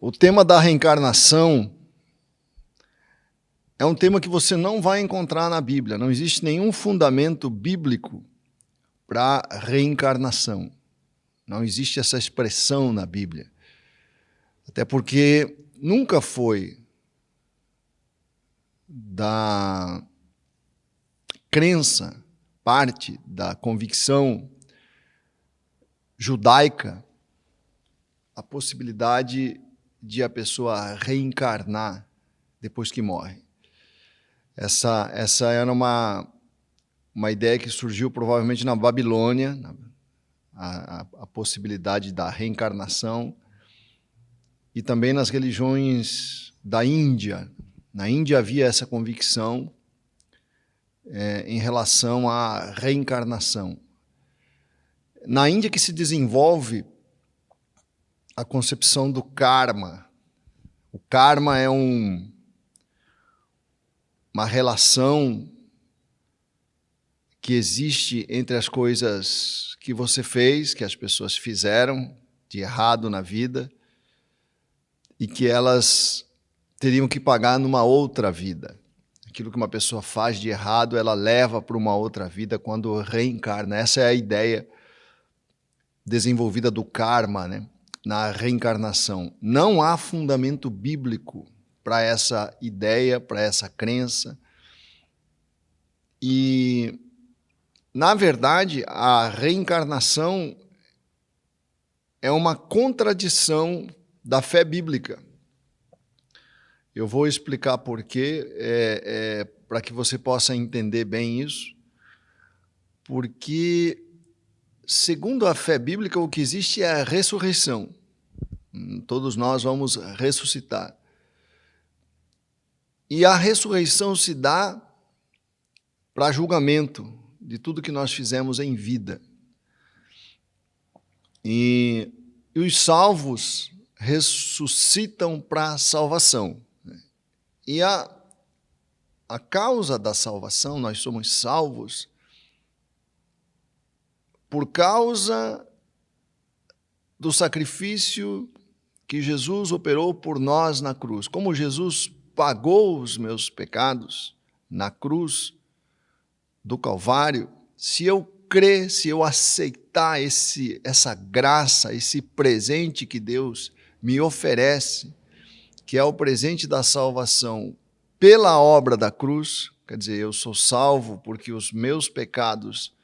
O tema da reencarnação é um tema que você não vai encontrar na Bíblia. Não existe nenhum fundamento bíblico para reencarnação. Não existe essa expressão na Bíblia. Até porque nunca foi da crença, parte da convicção judaica, a possibilidade de a pessoa reencarnar depois que morre. Essa era uma ideia que surgiu provavelmente na Babilônia, a possibilidade da reencarnação, e também nas religiões da Índia. Na Índia havia essa convicção em relação à reencarnação. Na Índia que se desenvolve a concepção do karma. O karma é uma relação que existe entre as coisas que você fez, que as pessoas fizeram de errado na vida, e que elas teriam que pagar numa outra vida. Aquilo que uma pessoa faz de errado, ela leva para uma outra vida quando reencarna. Essa é a ideia desenvolvida do karma, né? Na reencarnação. Não há fundamento bíblico para essa ideia, para essa crença. E, na verdade, a reencarnação é uma contradição da fé bíblica. Eu vou explicar por quê, para que você possa entender bem isso. Porque, segundo a fé bíblica, o que existe é a ressurreição. Todos nós vamos ressuscitar. E a ressurreição se dá para julgamento de tudo que nós fizemos em vida. E os salvos ressuscitam para a salvação. E a causa da salvação, nós somos salvos por causa do sacrifício que Jesus operou por nós na cruz. Como Jesus pagou os meus pecados na cruz do Calvário, se eu crer, se eu aceitar essa graça, esse presente que Deus me oferece, que é o presente da salvação pela obra da cruz, quer dizer, eu sou salvo porque os meus pecados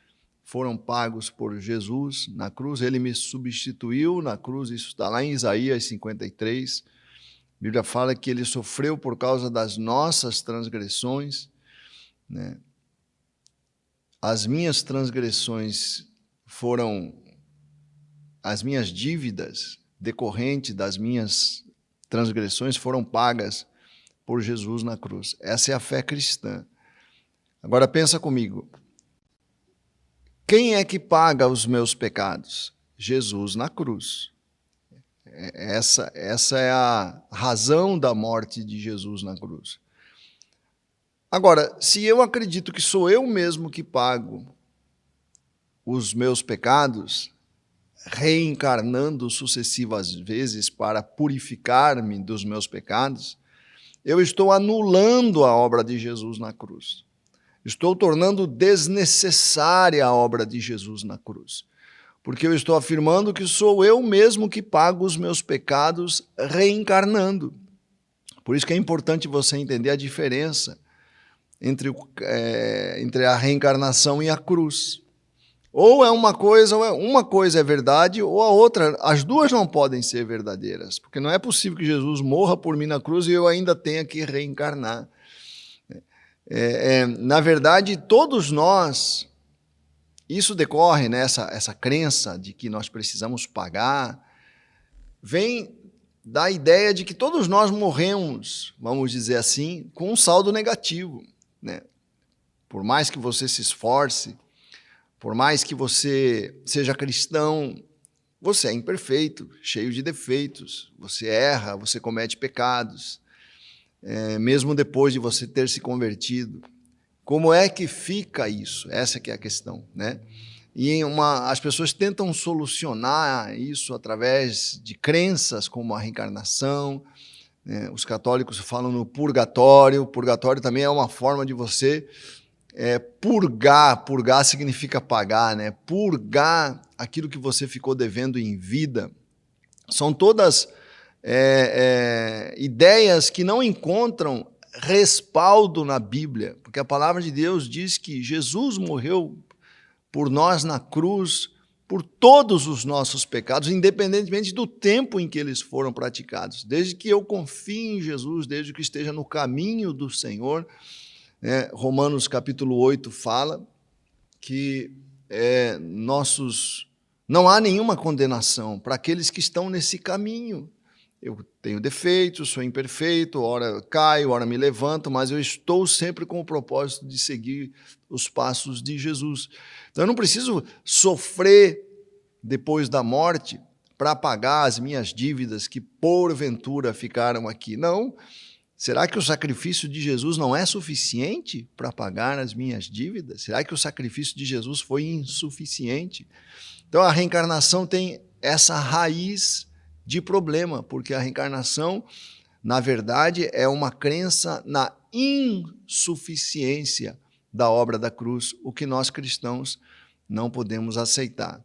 foram pagos por Jesus na cruz, ele me substituiu na cruz, isso está lá em Isaías 53, a Bíblia fala que ele sofreu por causa das nossas transgressões, né? As minhas transgressões as minhas dívidas decorrentes das minhas transgressões foram pagas por Jesus na cruz. Essa é a fé cristã. Agora pensa comigo. Quem é que paga os meus pecados? Jesus na cruz. Essa é a razão da morte de Jesus na cruz. Agora, se eu acredito que sou eu mesmo que pago os meus pecados, reencarnando sucessivas vezes para purificar-me dos meus pecados, eu estou anulando a obra de Jesus na cruz. Estou tornando desnecessária a obra de Jesus na cruz. Porque eu estou afirmando que sou eu mesmo que pago os meus pecados reencarnando. Por isso que é importante você entender a diferença entre a reencarnação e a cruz. Ou uma coisa é verdade, ou a outra, as duas não podem ser verdadeiras, porque não é possível que Jesus morra por mim na cruz e eu ainda tenha que reencarnar. Na verdade, todos nós, isso decorre, né, essa crença de que nós precisamos pagar, vem da ideia de que todos nós morremos, vamos dizer assim, com um saldo negativo, né? Por mais que você se esforce, por mais que você seja cristão, você é imperfeito, cheio de defeitos, você erra, você comete pecados, mesmo depois de você ter se convertido. Como é que fica isso? Essa que é a questão, né? as pessoas tentam solucionar isso através de crenças como a reencarnação. Os católicos falam no purgatório. O purgatório também é uma forma de você purgar. Purgar significa pagar, né? Purgar aquilo que você ficou devendo em vida. São todas ideias que não encontram respaldo na Bíblia, porque a palavra de Deus diz que Jesus morreu por nós na cruz, por todos os nossos pecados, independentemente do tempo em que eles foram praticados. Desde que eu confie em Jesus, desde que esteja no caminho do Senhor, Romanos capítulo 8 fala que não há nenhuma condenação para aqueles que estão nesse caminho. Eu tenho defeitos, sou imperfeito, ora caio, ora me levanto, mas eu estou sempre com o propósito de seguir os passos de Jesus. Então eu não preciso sofrer depois da morte para pagar as minhas dívidas que porventura ficaram aqui. Não. Será que o sacrifício de Jesus não é suficiente para pagar as minhas dívidas? Será que o sacrifício de Jesus foi insuficiente? Então a reencarnação tem essa raiz de problema, porque a reencarnação, na verdade, é uma crença na insuficiência da obra da cruz, o que nós cristãos não podemos aceitar.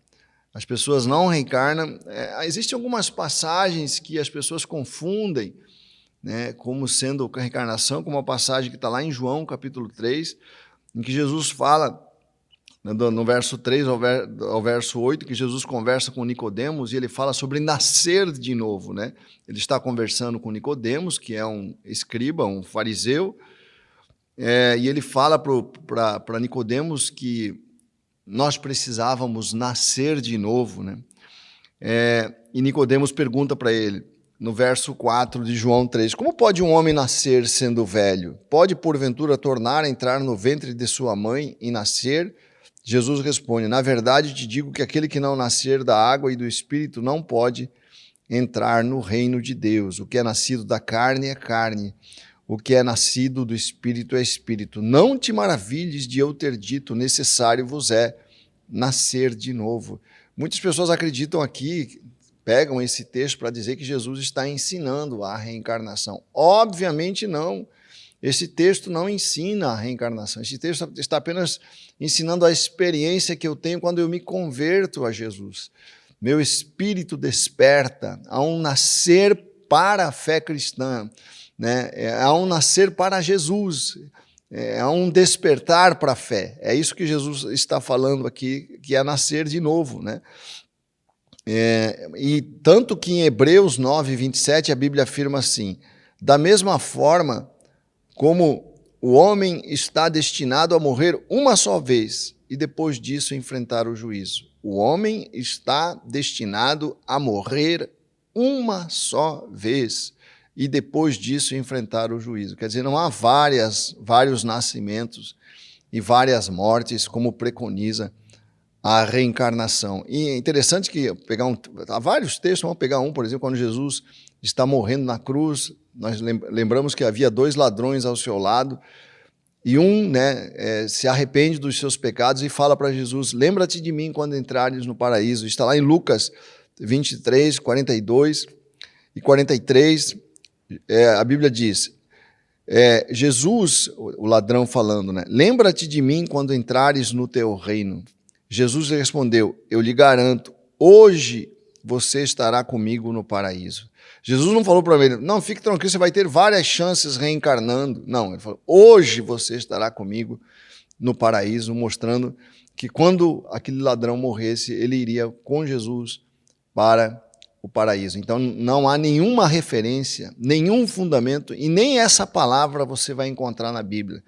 As pessoas não reencarnam. Existem algumas passagens que as pessoas confundem, como sendo a reencarnação, como a passagem que está lá em João, capítulo 3, em que Jesus fala, no verso 3 ao verso 8, que Jesus conversa com Nicodemos e ele fala sobre nascer de novo. Ele está conversando com Nicodemos, que é um escriba, um fariseu, e ele fala para Nicodemos que nós precisávamos nascer de novo. E Nicodemos pergunta para ele, no verso 4 de João 3, como pode um homem nascer sendo velho? Pode, porventura, tornar a entrar no ventre de sua mãe e nascer? Jesus responde, na verdade te digo que aquele que não nascer da água e do Espírito não pode entrar no reino de Deus. O que é nascido da carne é carne, o que é nascido do Espírito é Espírito. Não te maravilhes de eu ter dito, necessário vos é nascer de novo. Muitas pessoas acreditam aqui, pegam esse texto para dizer que Jesus está ensinando a reencarnação. Obviamente não. Esse texto não ensina a reencarnação. Esse texto está apenas ensinando a experiência que eu tenho quando eu me converto a Jesus. Meu espírito desperta a um nascer para a fé cristã, a um nascer para Jesus, a um despertar para a fé. É isso que Jesus está falando aqui, que é nascer de novo. E tanto que em Hebreus 9, 27, a Bíblia afirma assim, da mesma forma como o homem está destinado a morrer uma só vez e depois disso enfrentar o juízo. O homem está destinado a morrer uma só vez e depois disso enfrentar o juízo. Quer dizer, não há vários nascimentos e várias mortes como preconiza a reencarnação. E é interessante que há vários textos, vamos pegar um, por exemplo, quando Jesus está morrendo na cruz, nós lembramos que havia 2 ladrões ao seu lado, e um se arrepende dos seus pecados e fala para Jesus, lembra-te de mim quando entrares no paraíso. Está lá em Lucas 23, 42 e 43, a Bíblia diz, Jesus, o ladrão falando, lembra-te de mim quando entrares no teu reino. Jesus respondeu, eu lhe garanto, hoje você estará comigo no paraíso. Jesus não falou para ele, não, fique tranquilo, você vai ter várias chances reencarnando. Não, ele falou, hoje você estará comigo no paraíso, mostrando que quando aquele ladrão morresse, ele iria com Jesus para o paraíso. Então não há nenhuma referência, nenhum fundamento, e nem essa palavra você vai encontrar na Bíblia.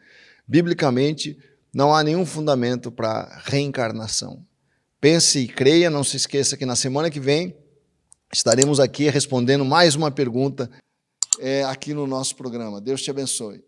Biblicamente, não há nenhum fundamento para reencarnação. Pense e creia, não se esqueça que na semana que vem estaremos aqui respondendo mais uma pergunta aqui no nosso programa. Deus te abençoe.